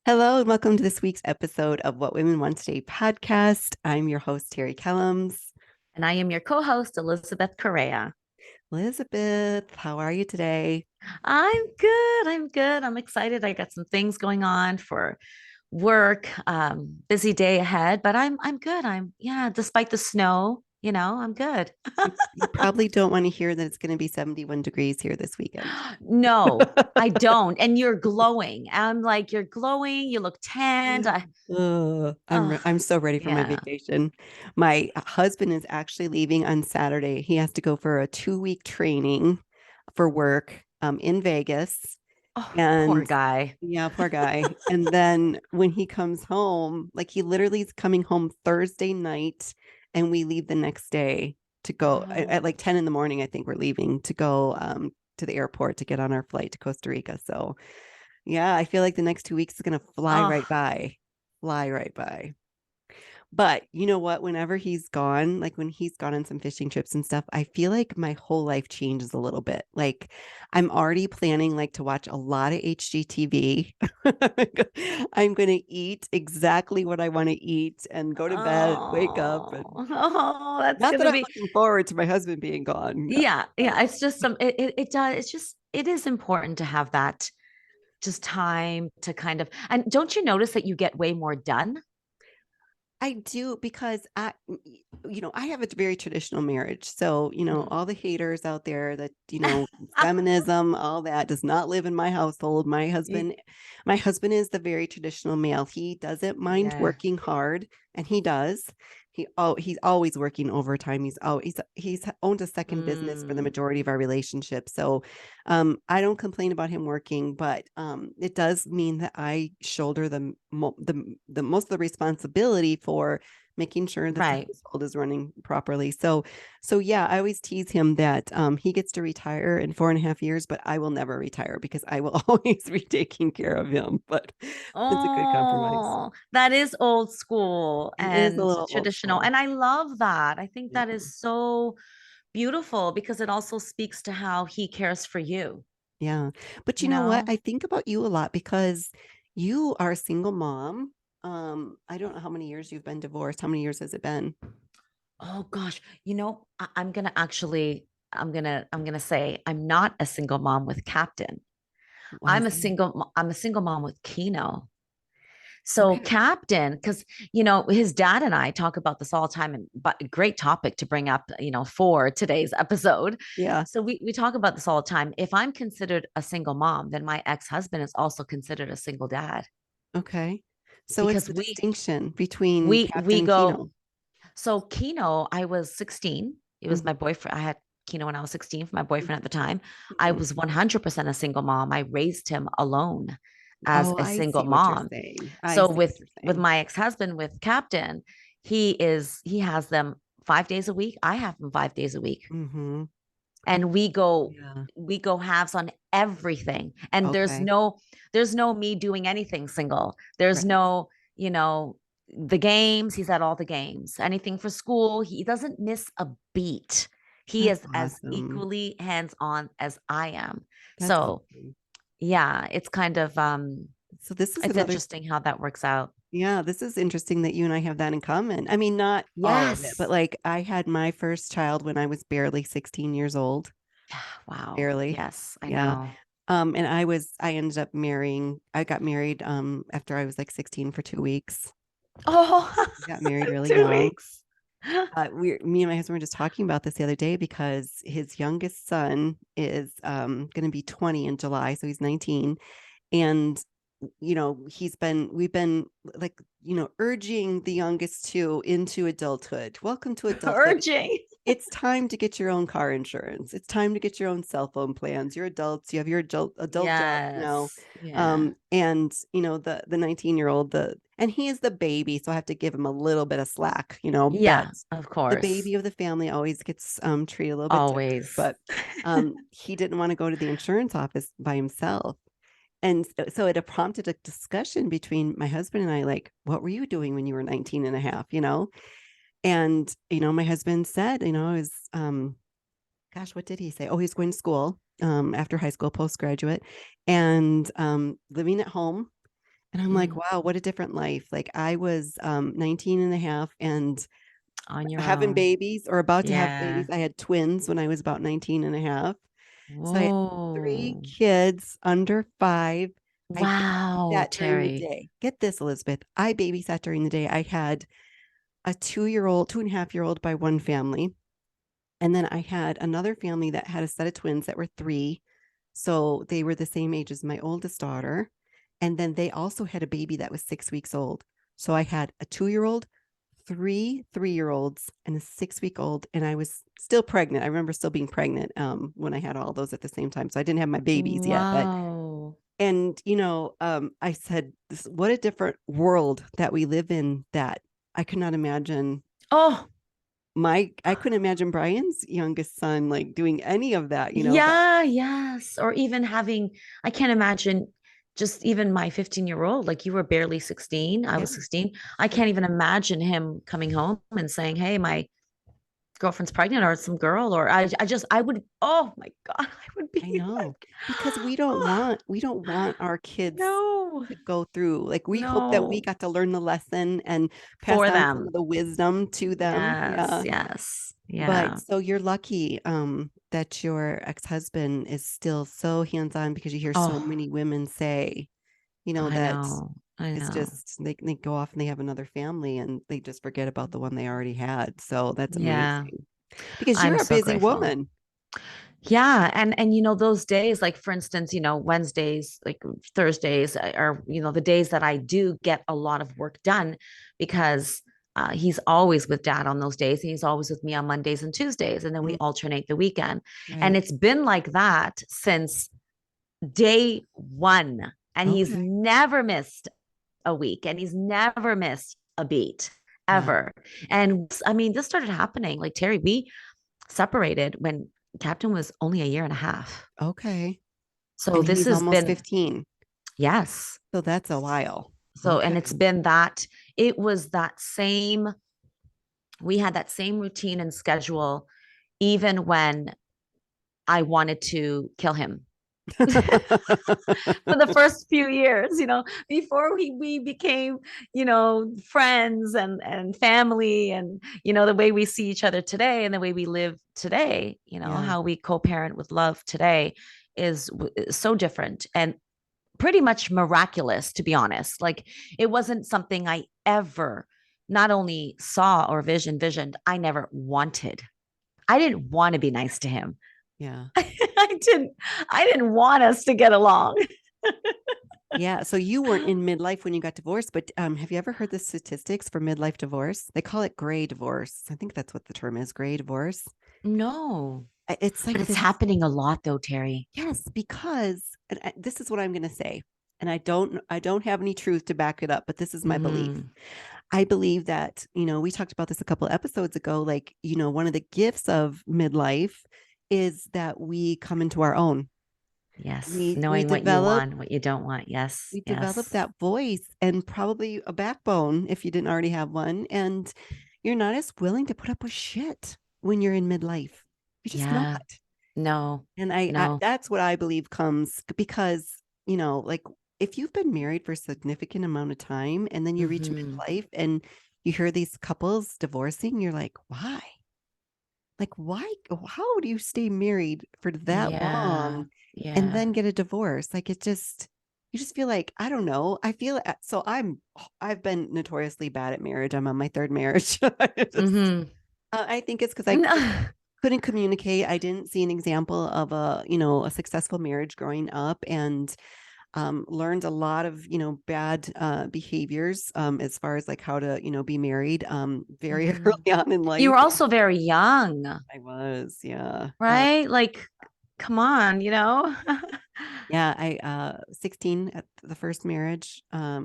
Hello, and welcome to this week's episode of What Women Want Today podcast. I'm your host, Terry Kellums. And I am your co host, Elizabeth Correa. Elizabeth, how are you today? I'm good. I'm good. I'm excited. I got some things going on for work. Busy day ahead, but I'm good. Yeah, despite the snow, I'm good. You probably don't want to hear that it's going to be 71 degrees here this weekend. No, I don't. And you're glowing. I'm like, you're glowing. You look tanned. I'm Oh, I'm so ready for my yeah. vacation. My husband is actually leaving on Saturday. He has to go for a 2-week training for work in Vegas. Oh, poor And guy. yeah, poor guy. And then when he comes home, like he literally is coming home Thursday night and we leave the next day to go at Oh, like 10 in the morning, I think we're leaving to go to the airport to get on our flight to Costa Rica. So yeah, I feel like the next 2 weeks is gonna fly right oh, by. Fly right by. But you know what? Whenever he's gone, like when he's gone on some fishing trips and stuff, I feel like my whole life changes a little bit. Like I'm already planning like to watch a lot of HGTV. I'm going to eat exactly what I want to eat and go to bed, wake up and oh, that's not that gonna I'm be. looking forward to my husband being gone. No, Yeah, but yeah. It's just it does. It's just it is important to have that just time to kind of, and don't you notice that you get way more done? I do because I have a very traditional marriage. So, Mhm. all the haters out there that, feminism, all that does not live in my household. My husband is the very traditional male. He doesn't mind Yeah. working hard, and he does. He's always working overtime. He's owned a second business for the Mm, majority of our relationship. So, I don't complain about him working, but it does mean that I shoulder the most of the responsibility for making sure that the right. household is running properly. So yeah, I always tease him that he gets to retire in 4.5 years, but I will never retire because I will always be taking care of him. But it's a good compromise. Oh, that is old school It is a and little old traditional. school. And I love that. I think Yeah. that is so beautiful because it also speaks to how he cares for you, Yeah. But you you know what? know? I think about you a lot because you are a single mom. I don't know how many years you've been divorced. How many years has it been? Oh gosh, I'm gonna actually, I'm gonna say I'm not a single mom with Captain. Why is that? I'm a single mom with Kino. So Okay. Captain, because his dad and I talk about this all the time, and but great topic to bring up, for today's episode. Yeah. So we talk about this all the time. If I'm considered a single mom, then my ex-husband is also considered a single dad Okay. So what's because the we distinction between we Captain and go. Kino? So Kino, I was 16. It was Mhm, my boyfriend. I had Kino when I was 16 for my boyfriend at the time. I mhm. was 100% a single mom. I raised him alone as Oh, a I single see what you're mom. saying. I So see what you're with saying. my ex-husband, with Captain, he has them 5 days a week. I have them 5 days a week. Hmm. And Yeah. we go halves on everything. And Okay. there's no me doing anything single. There's Right. no, the games, he's at all the games. Anything for school, he doesn't miss a beat. He That's is as awesome. equally hands-on as I am. That's So, awesome. yeah, it's kind of So this is it's another, interesting how that works out. yeah, this is interesting that you and I have that in common. I mean, not all of it, but Yes. like I had my first child when I was barely 16 years old, Wow. barely. Yes, I Yeah. know. And I ended up I got married after I was like 16 for 2 weeks. Oh, We got married really two young. weeks. Me and my husband were just talking about this the other day because his youngest son is going to be 20 in July, so he's 19, and we've been like urging the youngest two into adulthood. Welcome to adulthood. Urging. It's time to get your own car insurance. It's time to get your own cell phone plans. You're adults. You have your adult job now. Yes. Yeah. And the 19-year-old, and he is the baby, so I have to give him a little bit of slack, but Yeah, of the course. baby of the family always gets treated a little bit different. Always. But he didn't want to go to the insurance office by himself. And so it prompted a discussion between my husband and I, like, what were you doing when you were 19 and a half? And, my husband said, is, gosh, what did he say? Oh, he's going to school after high school, postgraduate, and living at home And I'm like, Mm. wow, what a different life. Like I was 19 and a half and On your having own. babies or about to have Yeah. babies. I had twins when I was about 19 and a half. So I had three Whoa. kids under 5. I Wow, babysat during the Terry. day. Get this, Elizabeth. I babysat during the day. I had a 2-year old, 2.5-year old by one family. And then I had another family that had a set of twins that were 3. So they were the same age as my oldest daughter. And then they also had a baby that was 6 weeks old. So I had a 2-year old, 3 3-year olds, and a 6 week old. And I was still pregnant. I remember still being pregnant when I had all those at the same time. So I didn't have my babies yet. But, Wow. and, I said, what a different world that we live in that I could not imagine Oh, I couldn't imagine Brian's youngest son like doing any of that, but yeah, yes. Or even having, I can't imagine just even my 15-year-old, like you were barely 16, I yeah, was 16. I yeah, can't even imagine him coming home and saying, "Hey, my girlfriend's pregnant," or some girl, or I would, oh my God, I would I be know. like, Because oh, we don't want our kids no, to go through. Like we hope that we no, got to learn the lesson and pass for on some of them. the wisdom to them. Yes, Yeah. yes, But yeah. so you're lucky that your ex-husband is still so hands-on because you hear so Oh, many women say, I that know, I it's know. just they go off and they have another family and they just forget about the one they already had. So that's Yeah, amazing. Because I'm you're a so busy grateful. woman. Yeah, and those days, like for instance, Wednesdays, like Thursdays are, the days that I do get a lot of work done because he's always with dad on those days and he's always with me on Mondays and Tuesdays, and then we Mm, alternate the weekend. And right. it's been like that since day one, and he's Okay. never missed a week and he's never missed a beat Yeah. ever. And I mean, this started happening like Terry, we separated when Captain was only a year and a half. Okay. So And this he's has almost been, 15. yes. So that's a while. So, and it's Okay. been that, it was that same, we had that same routine and schedule, even when I wanted to kill him. For the first few years, before we became, friends and family, and the way we see each other today and the way we live today, Yeah. how we co-parent with love today is so different and pretty much miraculous, to be honest. Like it wasn't something I ever not only saw or visioned, I didn't want to be nice to him. Yeah. I didn't want us to get along. Yeah. So you weren't in midlife when you got divorced, but have you ever heard the statistics for midlife divorce? They call it gray divorce. I think that's what the term is, gray divorce. No, It's but like it's this. happening a lot though, Terry. Yes, because this is what I'm going to say. And I don't have any truth to back it up, but this is my belief. Mm-hmm. I believe that, we talked about this a couple of episodes ago. Like, one of the gifts of midlife is that we come into our own. Yes, We knowing what you develop want, what you don't want. Yes, we develop yes, that voice and probably a backbone if you didn't already have one. And you're not as willing to put up with shit when you're in midlife. You're just not. yeah. No, And I no. that's what I believe comes because, like if you've been married for a significant amount of time and then you reach Mm-hmm. midlife and you hear these couples divorcing, you're like, why? Like, why? How do you stay married for that Yeah, long and yeah. then get a divorce? Like, you just feel like, I don't know. I feel so I've been notoriously bad at marriage. I'm on my third marriage. Mm-hmm. I think it's because I couldn't communicate. I didn't see an example of a successful marriage growing up and learned a lot of, bad behaviors as far as like how to, be married very Mm-hmm. early on in You life. were also very young, I was, yeah. right? Like, come on. Yeah, I 16 at the first marriage. I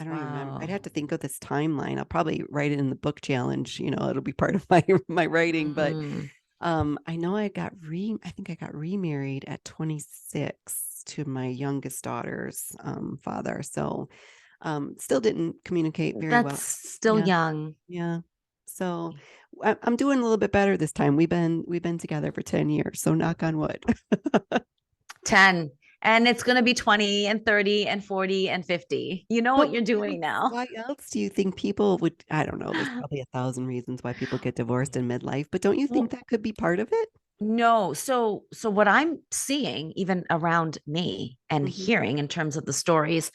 don't even remember. I'd Wow. have to think of this timeline. I'll probably write it in the book challenge, it'll be part of my writing, but Mm. I know I think I got remarried at 26 to my youngest daughter's father. So still didn't communicate very That's well. still Yeah, young. yeah. So I'm doing a little bit better this time. We've been together for 10 years, so knock on wood. 10. And it's going to be 20 and 30 and 40 and 50. You know But what you're doing now. why else do you think people would? I don't know. There's probably a thousand reasons why people get divorced in midlife, but don't you think Well, that could be part of it? no. So what I'm seeing even around me and Hmm. hearing in terms of the stories,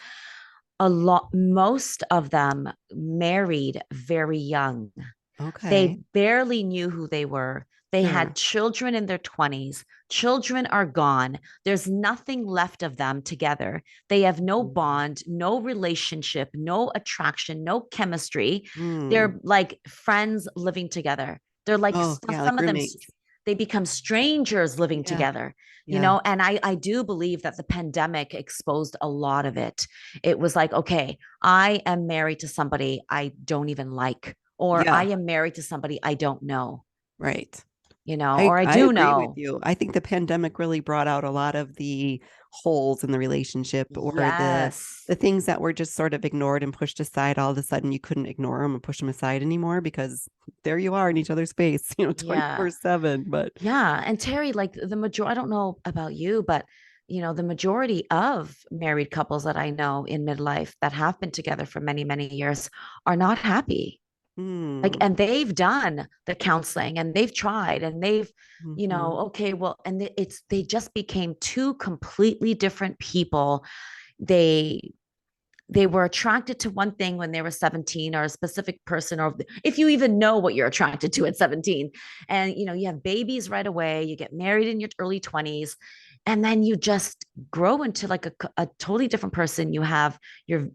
a lot most of them married very young. They Okay. barely knew who they were. They Sure. had children in their 20s. Children are gone. There's nothing left of them together. They have no bond, no relationship, no attraction, no chemistry. Mm. They're like friends living together. They're like Oh, yeah, some like of them, roommates. they become strangers living Yeah. together, you Yeah. know? And I do believe that the pandemic exposed a lot of it. It was like, okay, I am married to somebody I don't even like, or I Yeah. am married to somebody I don't know, Right. or I I do agree with know. you. I think the pandemic really brought out a lot of the holes in the relationship or Yes. the things that were just sort of ignored and pushed aside. All of a sudden you couldn't ignore them and push them aside anymore because there you are in each other's face, Yeah. 24/7. But Yeah. And Terry, like the majority, I don't know about you, but the majority of married couples that I know in midlife that have been together for many, many years are not happy. Like, mm, and they've done the counseling and they've tried and they've, hmm, okay, well, and they just became two completely different people. They were attracted to one thing when they were 17, or a specific person, or if you even know what you're attracted to at 17. And you have babies right away, you get married in your early 20s, and then you just grow into like a totally different person. You're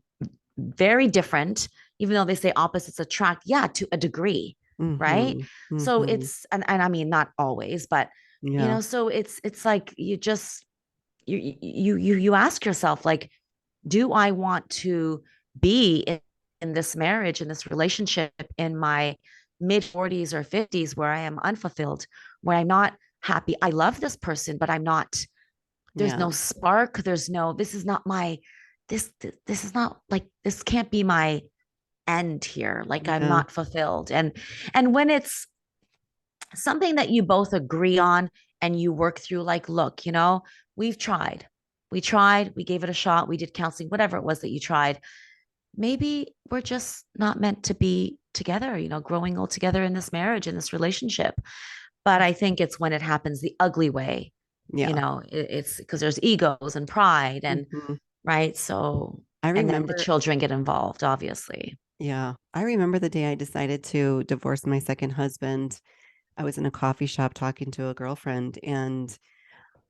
very different, even though they say opposites attract, yeah, to a degree, right? hmm, So hmm, and I mean, not always, but yeah, so it's like you ask yourself, like, do I want to be in this marriage, in this relationship, in my mid 40s or 50s, where I am unfulfilled, where I'm not happy? I love this person, but I'm not, there's yeah, no spark. There's no, this is not my, this is not like, this can't be my end here. Like, I'm yeah, not fulfilled. And when it's something that you both agree on and you work through, like, look, we've tried. We gave it a shot, we did counseling, whatever it was that you tried. Maybe we're just not meant to be together, growing old together in this marriage, in this relationship. But I think it's when it happens the ugly way, yeah. it's because there's egos and pride and Hmm. right. So, I and then the remember, children get involved, obviously. yeah, I remember the day I decided to divorce my second husband. I was in a coffee shop talking to a girlfriend, and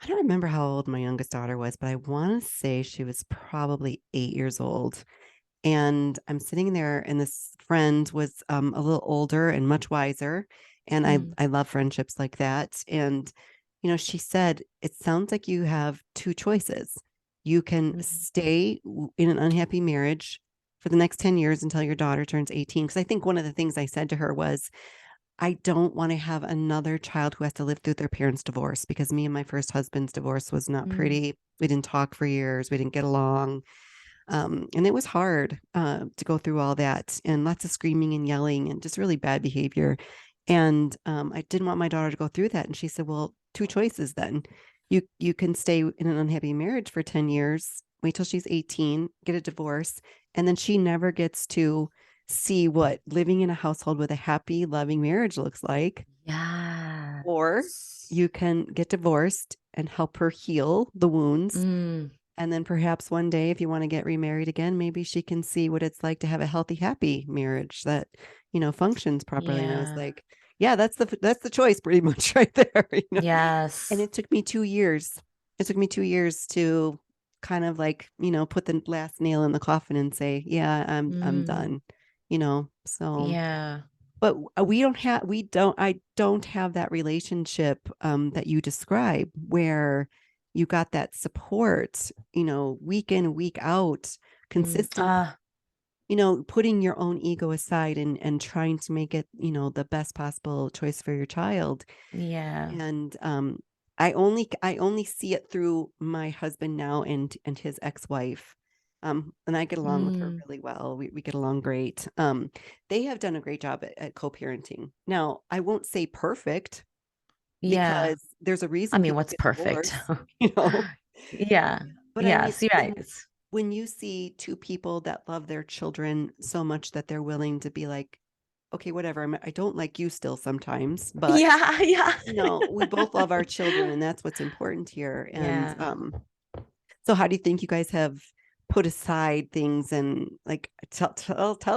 I don't remember how old my youngest daughter was, but I want to say she was probably 8 years old. And I'm sitting there, and this friend was a little older and much wiser. And Mm, I love friendships like that. And, she said, it sounds like you have two choices. You can mm, stay in an unhappy marriage for the next 10 years until your daughter turns 18. Because I think one of the things I said to her was, I don't want to have another child who has to live through their parents' divorce because me and my first husband's divorce was not mm, pretty. We didn't talk for years. We didn't get along. And it was hard to go through all that and lots of screaming and yelling and just really bad behavior. And I didn't want my daughter to go through that. And she said, well, two choices then. You can stay in an unhappy marriage for 10 years, wait till she's 18, get a divorce, and then she never gets to see what living in a household with a happy, loving marriage looks like. Or yes. you can get divorced and help her heal the wounds, Mm, and then perhaps one day, if you want to get remarried again, maybe she can see what it's like to have a healthy, happy marriage that, functions properly. And I was yeah. like, yeah, that's the choice pretty much right there. And Yes. it took me 2 years. It took me 2 years to kind of like, put the last nail in the coffin and say, yeah, I'm Mm, done. So yeah. but I don't have that relationship that you describe where you got that support, week in, week out, Mm, consistent, putting your own ego aside and trying to make it, the best possible choice for your child. yeah. And I only see it through my husband now and his ex-wife. And I get along with her Mm, really well. We get along great. They have done a great job at co-parenting. Now, I won't say perfect yeah. because there's a I reason mean, people what's get perfect? divorced, you know. Yeah. But I mean, Yes, you're right. when you see two people that love their children so much that they're willing to be like, okay, whatever, I don't like you still sometimes, but Yeah, yeah. we both love our children, and that's what's important here. And Yeah. so how do you think you guys have put aside things and like tell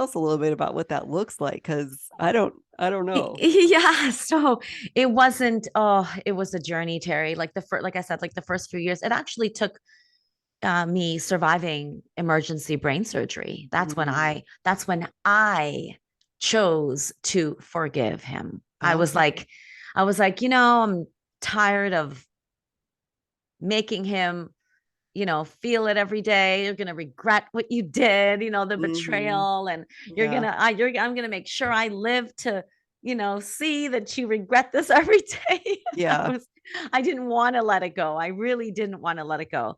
us a little bit about what that looks like? Because I don't know. Yeah, so it was a journey, Terry. Like the first, like I said, like the first few years, it actually took me surviving emergency brain surgery. Mm, That's when I chose to forgive him. okay. I was like, I'm tired of making him, feel it every day. You're gonna regret what you did, the Hmm. betrayal, and Yeah. I'm gonna make sure I live to, see that you regret this every day. Yeah. I didn't want to let it go. I really didn't want to let it go.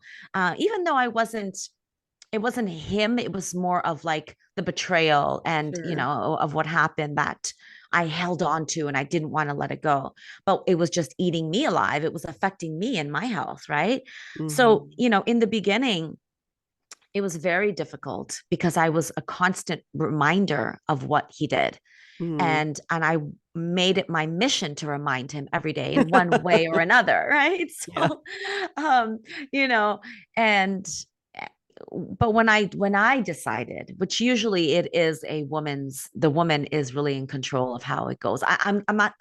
Even though it wasn't him, it was more of like the betrayal and Sure. of what happened that I held on to and I didn't want to let it go, but it was just eating me alive. It was affecting me and my health, right? So Hmm. in the beginning it was very difficult because I was a constant reminder of what he did, Hmm. and I made it my mission to remind him every day in one way or another, right? Yeah. So um you know and but when I decided, which usually it is the woman is really in control of how it goes. I'm not,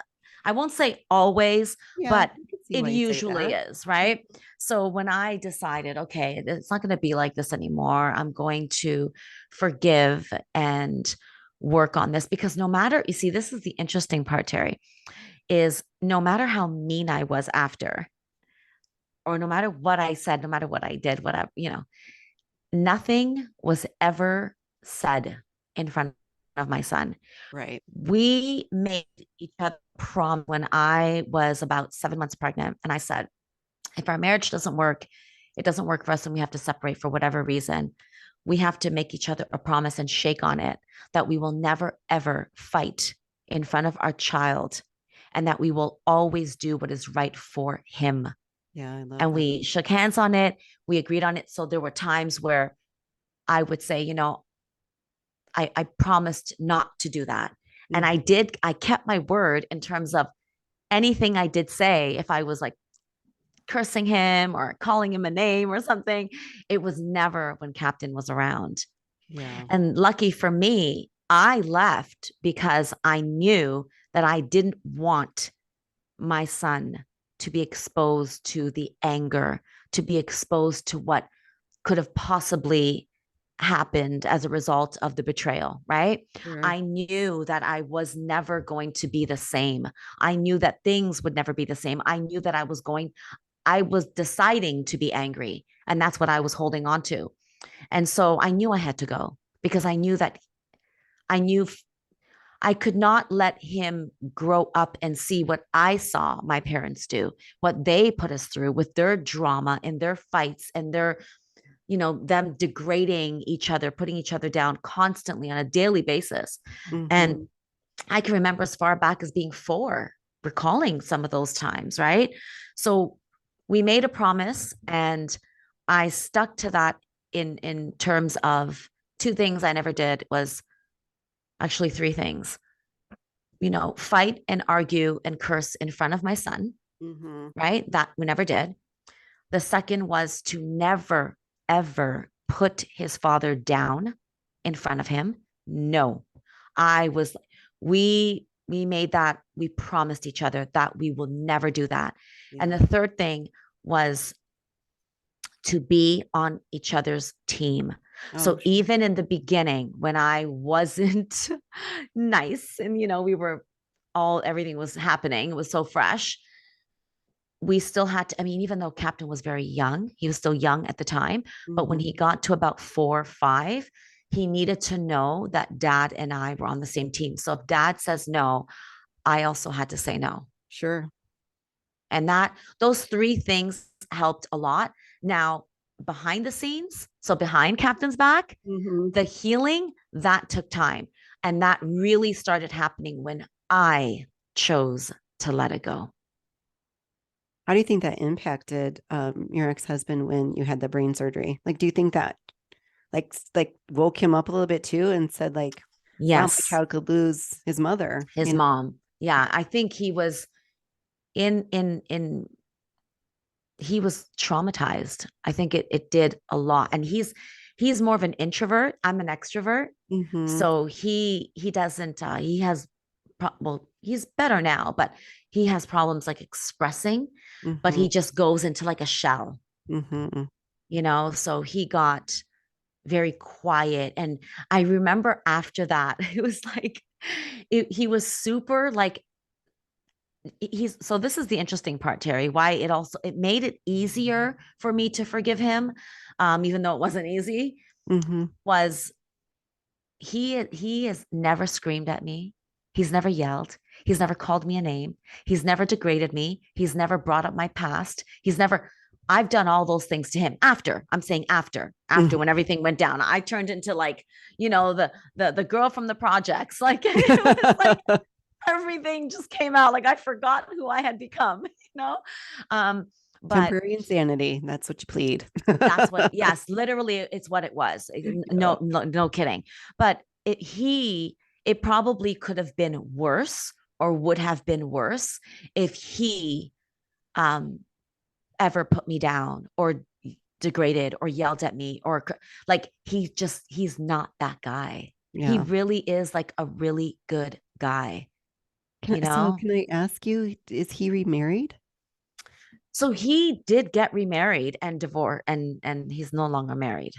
I won't say always, Yeah. but I can see it why you say usually that. is, right? So when I decided, okay, it's not going to be like this anymore, I'm going to forgive and work on this, because no matter, you see, this is the interesting part, Terry, is no matter how mean I was after, or no matter what I said, no matter what I did, whatever, nothing was ever said in front of my son. Right. We made each other prom when I was about 7 months pregnant. And I said, if our marriage doesn't work, it doesn't work for us and we have to separate for whatever reason, we have to make each other a promise and shake on it that we will never, ever fight in front of our child, and that we will always do what is right for him. Yeah, I love And that. we shook hands on it. We agreed on it. So there were times where I would say, I promised not to do that. And Hmm. I kept my word in terms of anything I did say. If I was like cursing him or calling him a name or something, it was never when Captain was around. Yeah. And lucky for me, I left because I knew that I didn't want my son to be exposed to the anger, to be exposed to what could have possibly happened as a result of the betrayal, right? Sure. I knew that I was never going to be the same. I knew that things would never be the same. I knew that I was deciding to be angry, and that's what I was holding on to. And so I knew I had to go, because I knew I could not let him grow up and see what I saw my parents do, what they put us through with their drama and their fights and their, them degrading each other, putting each other down constantly on a daily basis. And Hmm. I can remember as far back as being 4, recalling some of those times, right? So we made a promise, and I stuck to that in terms of two things I never did, was actually three things. Fight and argue and curse in front of my son, Hmm. right? That we never did. The second was to never, ever put his father down in front of him. No, I was, we made that, we promised each other that we will never do that. And Yeah. the third thing was to be on each other's team. Oh, So even in the beginning, when I wasn't nice and, we were everything was happening, it was so fresh, we still had to, I mean, even though Captain was very young, he was still young at the time, but when hmm, he got to about 4 or 5, he needed to know that dad and I were on the same team. So if dad says no, I also had to say no. sure. And those three things helped a lot. Now, behind the scenes, so behind Captain's back, Hmm. the healing that took time. And that really started happening when I chose to let it go. How do you think that impacted your ex-husband when you had the brain surgery? Like, do you think that like woke him up a little bit too and said like, wow, my Yes, child could lose his mother, his you know? mom. Yeah, I think he was in he was traumatized. I think it did a lot. And he's more of an introvert. I'm an extrovert. Mm-hmm. So he doesn't he has well, he's better now, but he has problems like expressing, but Mm-hmm. he just goes into like a shell, Mm-hmm. so he got very quiet. And I remember after that, it was like he was super like he's so this is the interesting part, Terry, why it made it easier for me to forgive him, even though it wasn't easy, Mm-hmm. was he has never screamed at me. He's never yelled. He's never called me a name. He's never degraded me. He's never brought up my past. He's never I've done all those things to him after. I'm saying after when everything went down. I turned into like, the girl from the projects. Like it was like Mm-hmm. everything just came out. Like I forgot who I had become, you know? Um, but Temporary insanity. That's what you plead. that's what, yes, literally, it's what it was. Yeah. No kidding. But it probably could have been worse, or would have been worse, if he um ever put me down or degraded or yelled at me, or like he's not that guy. He Yeah. really is like a really good guy, Can you I, so know? can I ask you, is he remarried? So he did get remarried and divorced, and he's no longer married.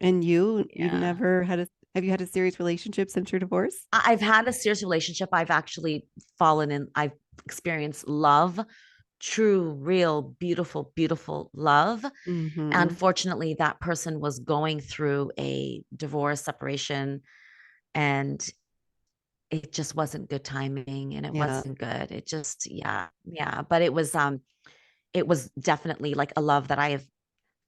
And you've Yeah. never had have you had a serious relationship since your divorce? I've had a serious relationship. I've actually I've experienced love, true, real, beautiful, beautiful love. Mm-hmm. Unfortunately, that person was going through a divorce, separation, and it just wasn't good timing, and it Yeah. wasn't good. It just, yeah, yeah. But it was definitely like a love that I have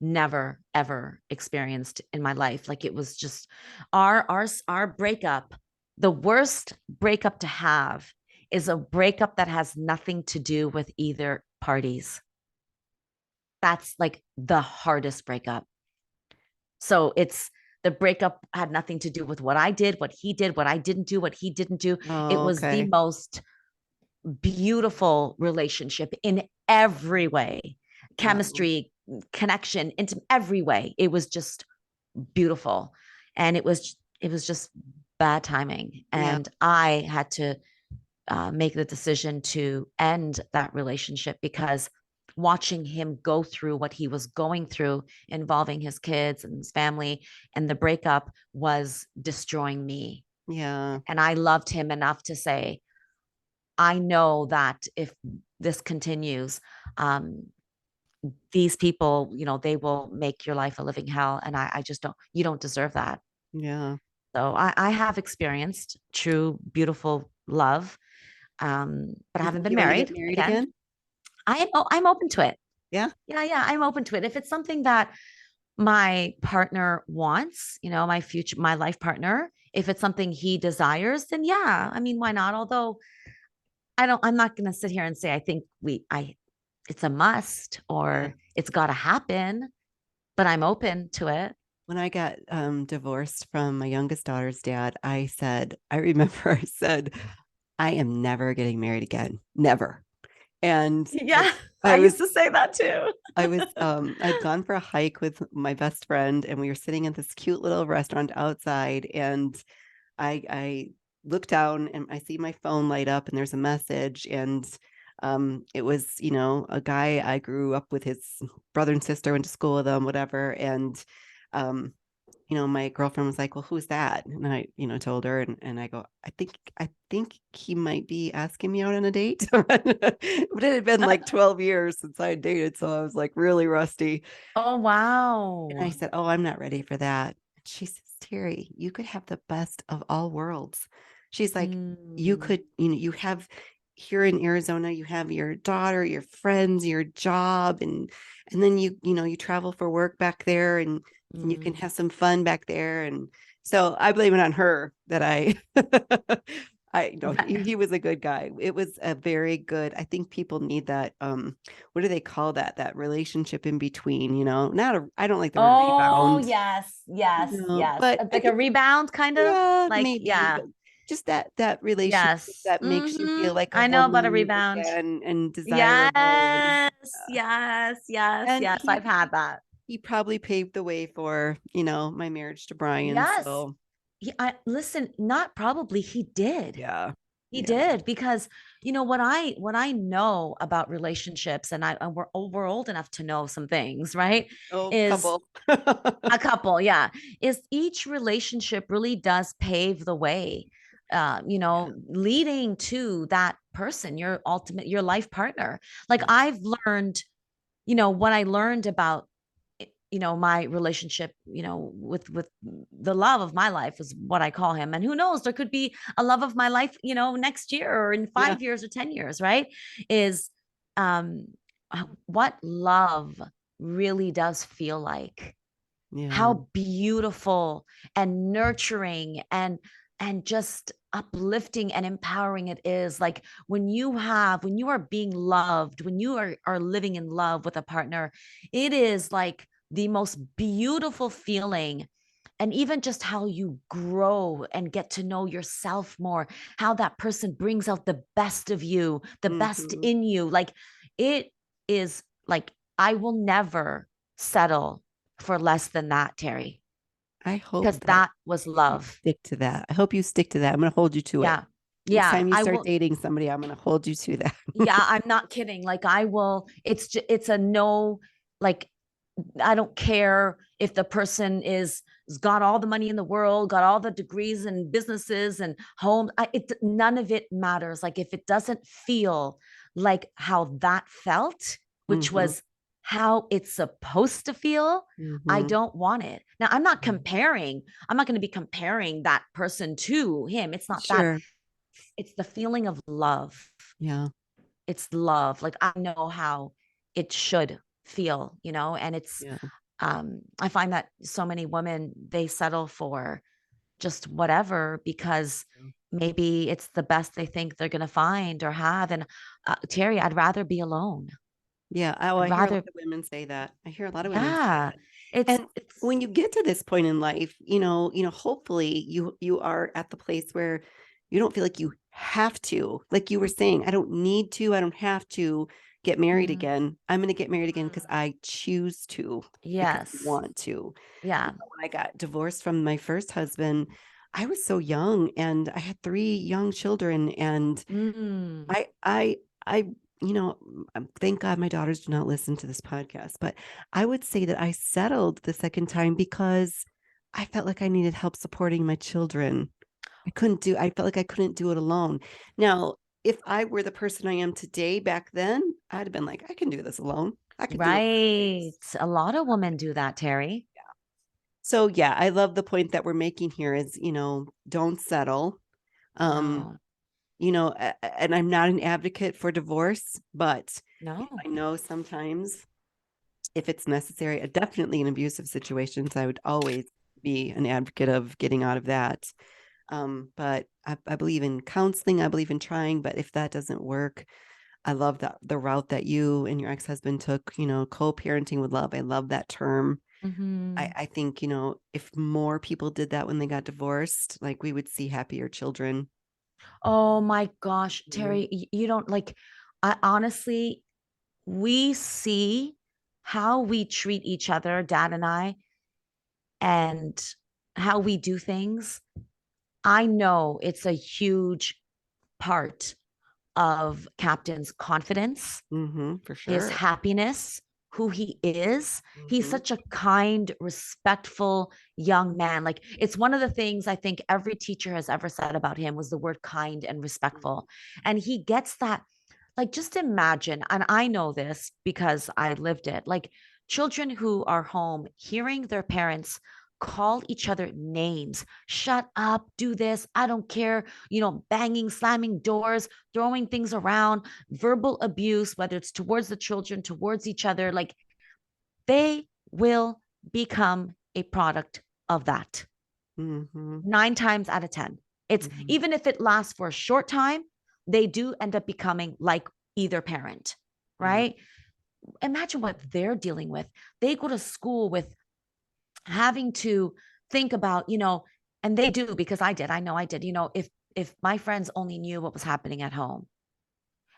never ever experienced in my life. Like it was just our breakup. The worst breakup to have is a breakup that has nothing to do with either parties. That's like the hardest breakup. So it's the breakup had nothing to do with what I did, what he did, what I didn't do, what he didn't do. It Oh, was the okay. most beautiful relationship in every way, Wow. chemistry, connection, into every way. It was just beautiful. And it was just bad timing. Yeah. And I had to make the decision to end that relationship, because watching him go through what he was going through involving his kids and his family, and the breakup was destroying me. Yeah. And I loved him enough to say, I know that if this continues, um, these people, they will make your life a living hell. And I just you don't deserve that. Yeah. So I have experienced true, beautiful love, but I You haven't think been you want to get married. married Again, again? I'm open to it. Yeah. Yeah, yeah, I'm open to it. If it's something that my partner wants, my life partner, if it's something he desires, then yeah, I mean, why not? Although I'm not going to sit here and say, I think it's a must Yeah. or it's got to happen, but I'm open to it. When I got divorced from my youngest daughter's dad, I remember I said, I am never getting married again. Never. And Yeah, I I was used to say that too. I'd gone for a hike with my best friend and we were sitting at this cute little restaurant outside and I look down and I see my phone light up and there's a message and it was, a guy I grew up with, his brother and sister, went to school with them, whatever. And um, my girlfriend was like, well, who's that? And I, told her and I go, I think he might be asking me out on a date. But it had been like 12 years since I had dated. So I was like really rusty. Oh, And I wow. said, oh, I'm not ready for that. And she says, Terry, you could have the best of all worlds. She's like, you Mm, could, you have here in Arizona, you have your daughter, your friends, your job, and then you travel for work back there and you can mm. have some fun back there. And so I blame it on her that I I know he was a good guy. It was a very good. I think people need that. What do they call that? That relationship in between. Not a. I don't like the word Oh, rebound. yes, yes, yes. But I Like a think rebound, kind of yeah, like, maybe, yeah, but just that relationship yes. that makes you feel like a I know about a woman rebound. again and desirable Yes, yes, yes, and yes. I've had that. he probably paved the way for, my marriage to Brian. Yes. So I listen, not probably, he did. yeah. He Yeah. did because what I know about relationships, and we're old enough to know some things, right? Oh, Is couple. a couple, yeah. Is each relationship really does pave the way, Yeah. leading to that person, your life partner. Like Yeah. I've learned, what I learned about my relationship with the love of my life is what I call him, and who knows, there could be a love of my life next year or in Yeah. 5 years or 10 years, right? Is um what love really does feel like, Yeah. how beautiful and nurturing and just uplifting and empowering it is, like when you are being loved, when you are living in love with a partner, it is like the most beautiful feeling. And even just how you grow and get to know yourself more, how that person brings out the best of you, the best Hmm. in you, like it is like I will never settle for less than that, Terry, I hope because that that was you love. stick to that. I hope you stick to that. I'm going to hold you to it. Yeah. Next Yeah. time you I start will. dating somebody, I'm going to hold you to that. Yeah. I'm not kidding. Like, I will. It's a no, like, I don't care if the person has got all the money in the world, got all the degrees and businesses and home. None of it matters. Like if it doesn't feel like how that felt, which Hmm. was how it's supposed to feel, I Hmm. don't want it. Now, I'm not comparing. I'm not going to be comparing that person to him. It's not that. Sure. It's the feeling of love. Yeah. It's love. Like I know how it should feel, and it's Yeah. I find that so many women, they settle for just whatever because maybe it's the best they think they're going to find or have. And Terry, I'd rather be alone. Yeah. Oh, I'd I hear a lot rather, of women say that. I hear a lot of women say yeah, that. it's And it's when you get to this point in life, hopefully you are at the place where you don't feel like you have to. Like you were saying, I don't need to, I don't have to get married mm, again. I'm going to get married again because I choose to, because I yes, want to. yeah, When I got divorced from my first husband, I was so young and I had three young children and mm, I, thank God my daughters do not listen to this podcast, but I would say that I settled the second time because I felt like I needed help supporting my children. I felt like I couldn't do it alone. Now, if I were the person I am today back then, I'd have been like, I can do this alone. I could do it for the right. kids. A lot of women do that, Terry. So yeah, I love the point that we're making here is, don't settle. Um, No, and I'm not an advocate for divorce, but no. I know sometimes if it's necessary, definitely in abusive situations, I would always be an advocate of getting out of that. But I believe in counseling. I believe in trying. But if that doesn't work, I love the route that you and your ex-husband took, co-parenting with love. I love that term. Hmm. I think, if more people did that when they got divorced, like we would see happier children. Oh my gosh, Mhm. Terry, you don't like, I honestly, we see how we treat each other, dad and I, and how we do things. I know it's a huge part of Captain's confidence, For his sure. happiness, who he is. He's Hmm. such a kind, respectful young man. Like it's one of the things I think every teacher has ever said about him was the word kind and respectful. And he gets that. Like just imagine, and I know this because I lived it. Like children who are home hearing their parents call each other names. Shut up, do this, I don't care, banging, slamming doors, throwing things around, verbal abuse, whether it's towards the children, towards each other, like they will become a product of that Hmm. 9 times out of 10. It's Mhm. even if it lasts for a short time, they do end up becoming like either parent, Yeah. right? Imagine what they're dealing with. They go to school with having to think about, and they do because I know I did, if my friends only knew what was happening at home,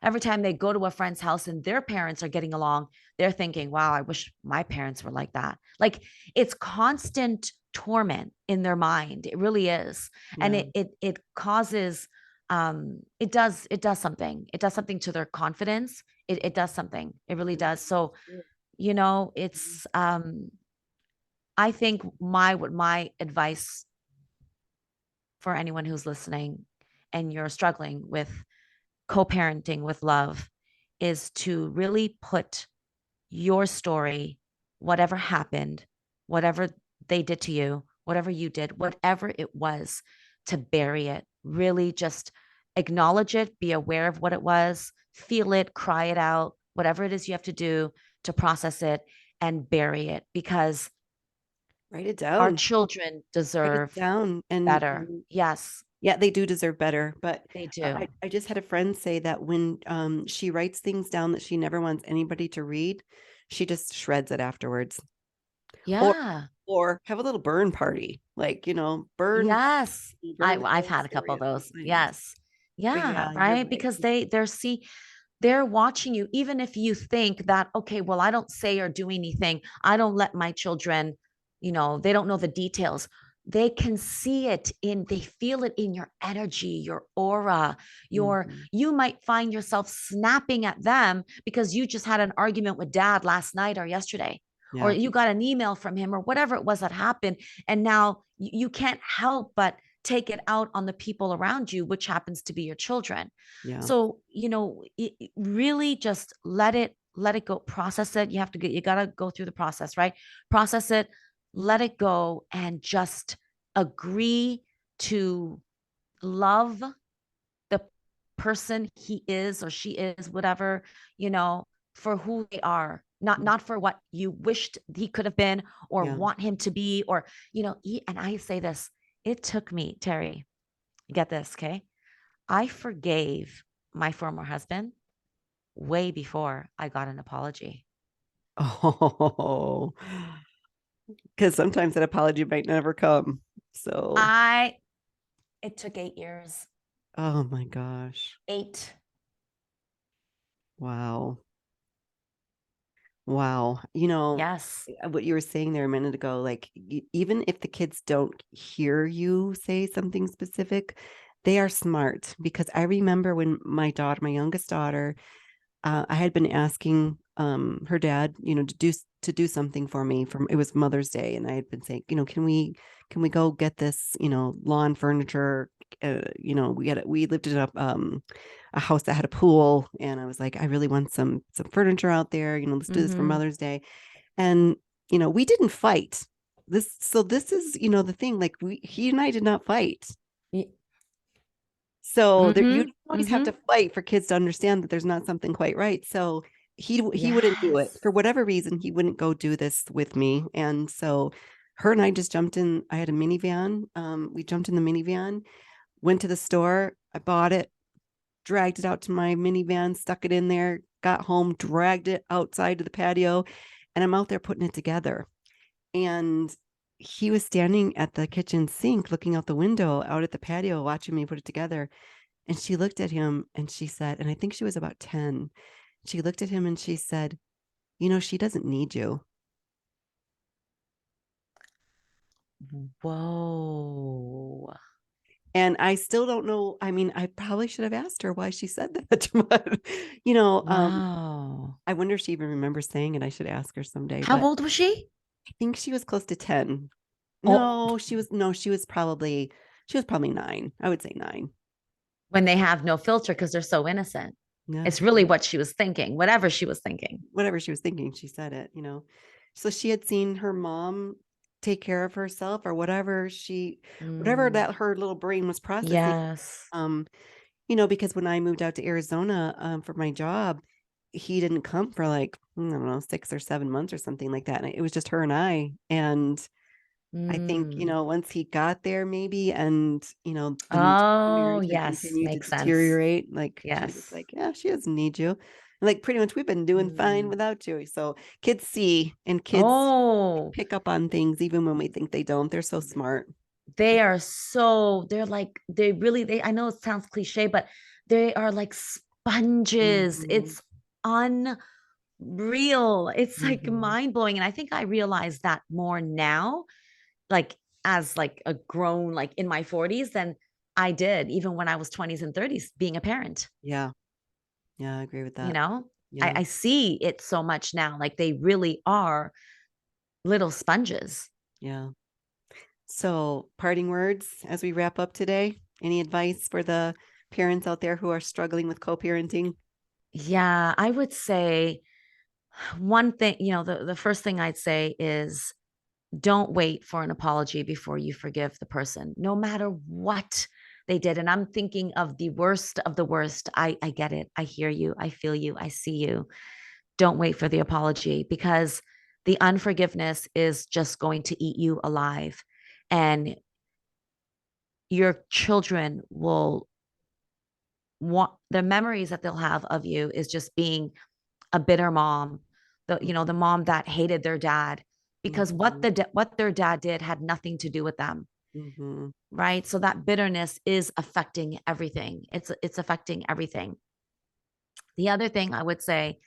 every time they go to a friend's house and their parents are getting along, they're thinking, wow, I wish my parents were like that. Like it's constant torment in their mind. It really is. And Yeah. it causes it does something. It does something to their confidence. It does something. It really does. So, it's I think my advice for anyone who's listening and you're struggling with co-parenting with love is to really put your story, whatever happened, whatever they did to you, whatever you did, whatever it was, to bury it. Really just acknowledge it, be aware of what it was, feel it, cry it out, whatever it is you have to do to process it and bury it because Write it our down. children Write it deserve down. better. Yes, Yeah, they do deserve better. But they do. I just had a friend say that when she writes things down that she never wants anybody to read, she just shreds it afterwards. Or Yeah. have a little burn party. Like, Yes. burn the I've whole had a couple story of of those those. things. Yes. But Yeah, yeah, you're right. right. Because they're watching you, even if you think that, okay, well, I don't say or do anything. I don't let my children, they don't know the details. They can see it they feel it in your energy, your aura, Mhm. you might find yourself snapping at them because you just had an argument with dad last night or yesterday, or Yeah. you got an email from him or whatever it was that happened. And now you can't help but take it out on the people around you, which happens to be your children. Yeah. So, really just let it go, process it. You got to go through the process, right? Process it, let it go, and just agree to love the person he is or she is, whatever, you know, for who they are, not for what you wished he could have been or Yeah. want him to be, or, and I say this, it took me, Terry, get this, okay? I forgave my former husband way before I got an apology. Oh, because sometimes that apology might never come. So, I It took 8 years. oh my gosh. 8. Wow. Wow. Yes. What you were saying there a minute ago, like even if the kids don't hear you say something specific, they are smart because I remember when my youngest daughter, I had been asking her dad, to do something for me from it was Mother's Day, and I had been saying, can we go get this, lawn furniture? We lived in a house that had a pool, and I was like, I really want some furniture out there. Let's do this for Mm-hmm. Mother's Day, and we didn't fight. This is the thing. Like he and I did not fight. So you Mm-hmm. don't always have Mm-hmm. to fight for kids to understand that there's not something quite right. So he wouldn't do it Yes. for whatever reason. He wouldn't go do this with me, and so her and I just jumped in. I had a minivan. We jumped in the minivan, went to the store. I bought it, dragged it out to my minivan, stuck it in there, got home, dragged it outside to the patio, and I'm out there putting it together. And he was standing at the kitchen sink, looking out the window, out at the patio, watching me put it together. And she looked at him and she said, and I think she was about 10. She looked at him and she said, she doesn't need you. Whoa. And I still don't know. I mean, I probably should have asked her why she said that. But, Wow. I wonder if she even remembers saying it. I should ask her someday. How But old was she? I think she was close to 10. Oh, No, she was probably 9. I would say 9. when they have no filter because they're so innocent. Yeah. It's really what she was thinking, whatever she was thinking. Whatever she was thinking, she said it. So she had seen her mom take care of herself or whatever Mm, that her little brain was processing. yes. Um, because when I moved out to Arizona for my job, he didn't come for like, I don't know, 6 or 7 months or something like that. And it was just her and I. And I think, Mm. once he got there maybe and, the Oh, marriage had yes, continued to makes sense. deteriorate, like she was Yes. like, yeah, she doesn't need you. Like pretty much we've been doing fine Mm. without you. So kids see and kids Oh, pick up on things even when we think they don't. They're so smart. they are so, they're like, they really, I know it sounds cliche, but they are like sponges. Hmm. It's unreal. It's like Hmm. mind blowing. And I think I realize that more now, like as like a grown, like in my 40s than I did even when I was 20s and 30s being a parent. Yeah. Yeah, I agree with You that. know, Yeah. I see it so much now. Like they really are little sponges. Yeah. So, parting words as we wrap up today. Any advice for the parents out there who are struggling with co-parenting? Yeah, I would say one thing, the first thing I'd say is don't wait for an apology before you forgive the person, no matter what they did. And I'm thinking of the worst of the worst. I get it. I hear you. I feel you. I see you. Don't wait for the apology because the unforgiveness is just going to eat you alive. And your children will want the memories that they'll have of you is just being a bitter mom, the Mhm. mom that hated their dad because Mhm. what their dad did had nothing to do with them, Mhm. right? So that bitterness is affecting everything. It's affecting everything. The other thing I would say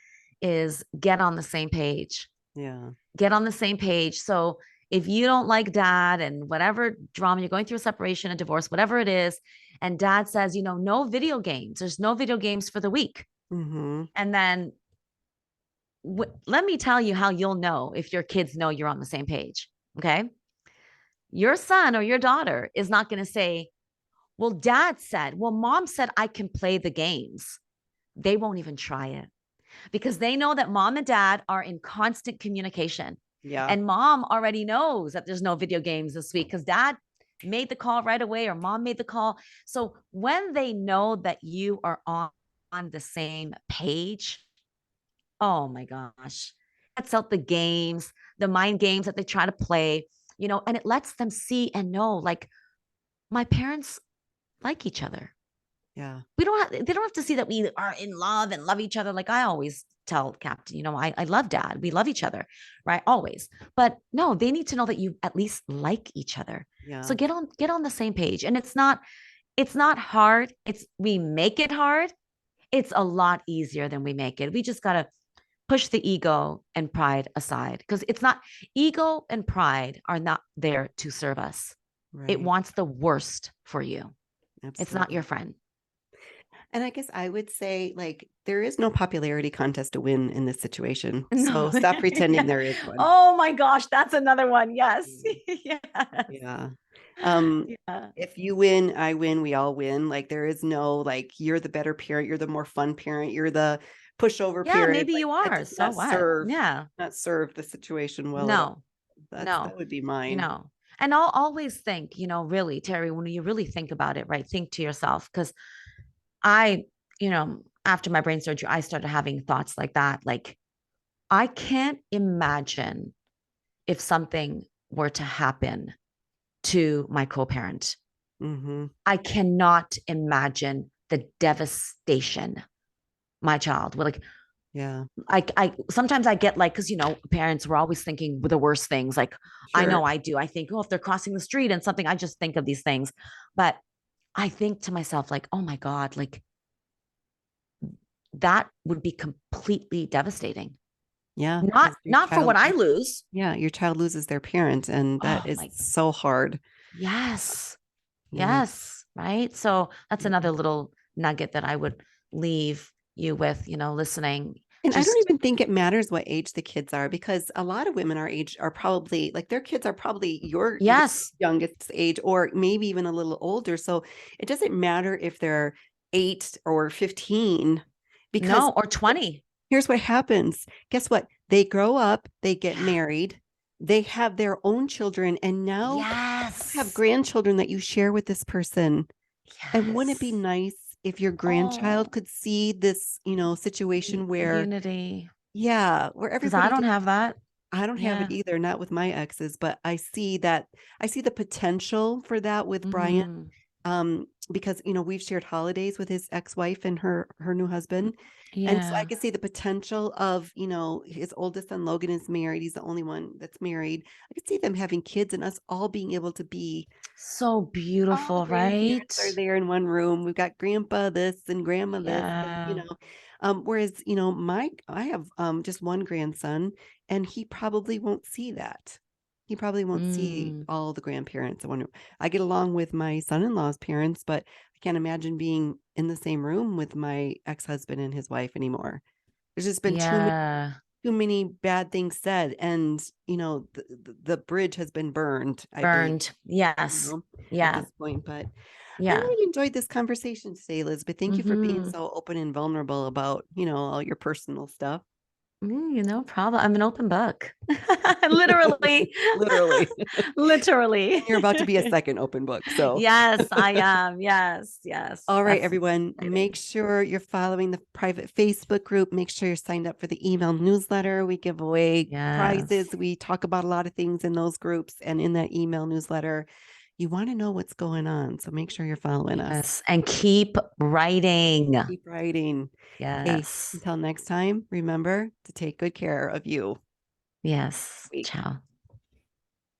is get on the same page. Yeah. Get on the same page. So if you don't like dad and whatever drama you're going through, a separation, a divorce, whatever it is, and dad says, no video games, there's no video games for the week. Mhm. And then let me tell you how you'll know if your kids know you're on the same page. Okay. Your son or your daughter is not going to say, well, mom said I can play the games. They won't even try it because they know that mom and dad are in constant communication. Yeah. And mom already knows that there's no video games this week because dad made the call right away or mom made the call. So when they know that you are on the same page, oh my gosh. That's out the games, the mind games that they try to play, and it lets them see and know like my parents like each other. Yeah. They don't have to see that we are in love and love each other. Like I always tell Captain, I love dad. We love each other, right? Always. But no, they need to know that you at least like each other. So Yeah. get on the same page. And it's not hard. We make it hard. It's a lot easier than we make it. We just gotta push the ego and pride aside because it's not ego and pride are not there to serve us. It Right. wants the worst for you. It's not your Absolutely. friend. And I guess I would say, like, there is no popularity contest to win in this situation. No. So stop pretending Yeah. there is one. Oh my gosh, that's another one. Yes. Mm. Yes. Yeah. Um, Yeah. if you win, I win, we all win. Like, there is no, like, you're the better parent, you're the more fun parent, you're the pushover Yeah, parent. maybe Like, you that are. does So not what? serve, Yeah. not serve the situation well at all. No. That No. would be mine. No. And I'll always think, really, Terry, when you really think about it, right? Think to yourself, because I, after my brain surgery, I started having thoughts like that. Like, I can't imagine if something were to happen to my co-parent. Mm-hmm. I cannot imagine the devastation my child would like. Yeah, I sometimes I get like, because parents were always thinking the worst things. Like I sure. know I do. I think, oh, if they're crossing the street and something, I just think of these things. But I think to myself, like, oh my God, like that would be completely devastating. Yeah, Not because your not for what child, I lose. yeah, your child loses their parent, and that Oh is my, so hard. yes. Yeah. Yes, right? So that's Yeah. another little nugget that I would leave you with, listening. And I don't Just even think it matters what age the kids are because a lot of women our age are probably like their kids are probably your yes, youngest age or maybe even a little older. So it doesn't matter if they're 8 or 15 because no, or 20. here's what happens. Guess what? They grow up, they get married, they have their own children, and now you have Yes. grandchildren that you share with this person. And wouldn't it be Yes. nice if your grandchild Oh, could see this, situation the where, unity. yeah, where Because I everybody don't just, have that. I don't have it Yeah. either, not with my exes, but I see the potential for that with Brian. Mm, Because we've shared holidays with his ex-wife and her new husband. And so I yeah. could see the potential of, his oldest son Logan is married. He's the only one that's married. I could see them having kids and us all being able to be So all the beautiful, grandparents are right? there in one room. We've got grandpa this and grandma this, and Yeah. whereas I have just one grandson, and he probably won't see that. He probably won't see Mm, all the grandparents. I get along with my son-in-law's parents, but I can't imagine being in the same room with my ex-husband and his wife anymore. There's just been yeah. too many bad things said, and the bridge has been burned, I believe, Burned. you Yes. know, at Yeah. this point. But I Yeah. really enjoyed this conversation today, Elizabeth. Thank you for being Hmm. so open and vulnerable about, all your personal stuff. No problem. I'm an open book. Literally. Literally. Literally. And you're about to be a second open book. So, Yes, I am. Yes, yes. all right, That's everyone, make exciting. sure you're following the private Facebook group. Make sure you're signed up for the email newsletter. We give away Yes. prizes. We talk about a lot of things in those groups and in that email newsletter. You want to know what's going on. So make sure you're following us. Yes. And keep writing. Keep writing. Okay, Yes. until next time, remember to take good care of you. Yes. Week. Ciao.